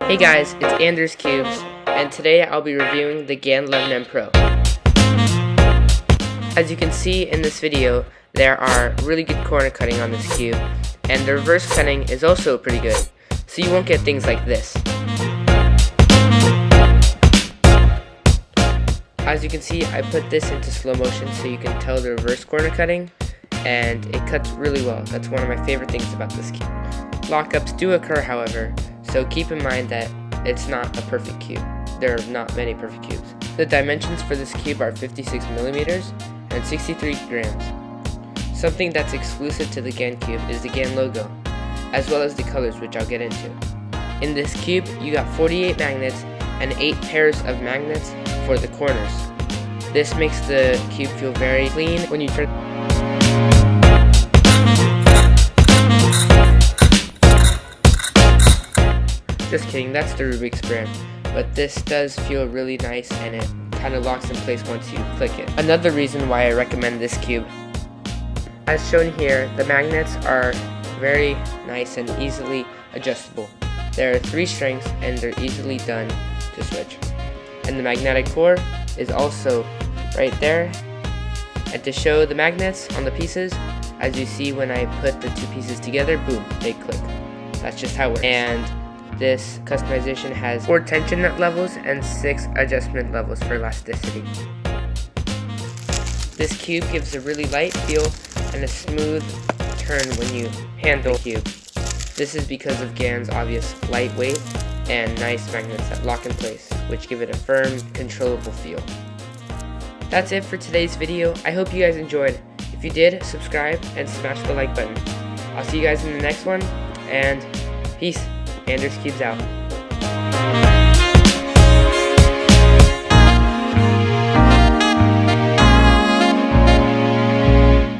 Hey guys, it's AndersCubes, and today I'll be reviewing the GAN 11M Pro. As you can see in this video, there are really good corner cutting on this cube, and the reverse cutting is also pretty good, so you won't get things like this. As you can see, I put this into slow motion so you can tell the reverse corner cutting, and it cuts really well. That's one of my favorite things about this cube. Lockups do occur, however, so keep in mind that it's not a perfect cube. There are not many perfect cubes. The dimensions for this cube are 56 millimeters and 63 grams. Something that's exclusive to the GAN cube is the GAN logo, as well as the colors, which I'll get into. In this cube, you got 48 magnets and 8 pairs of magnets for the corners. This makes the cube feel very clean when you turn. Just kidding, that's the Rubik's brand, but this does feel really nice and it kind of locks in place once you click it. Another reason why I recommend this cube, as shown here, the magnets are very nice and easily adjustable. There are 3 strings and they're easily done to switch. And the magnetic core is also right there. And to show the magnets on the pieces, as you see when I put the 2 pieces together, boom, they click. That's just how it works. And this customization has 4 tension nut levels and 6 adjustment levels for elasticity. This cube gives a really light feel and a smooth turn when you handle the cube. This is because of GAN's obvious lightweight and nice magnets that lock in place, which give it a firm, controllable feel. That's it for today's video. I hope you guys enjoyed. If you did, subscribe and smash the like button. I'll see you guys in the next one, and peace. AndersCubes out.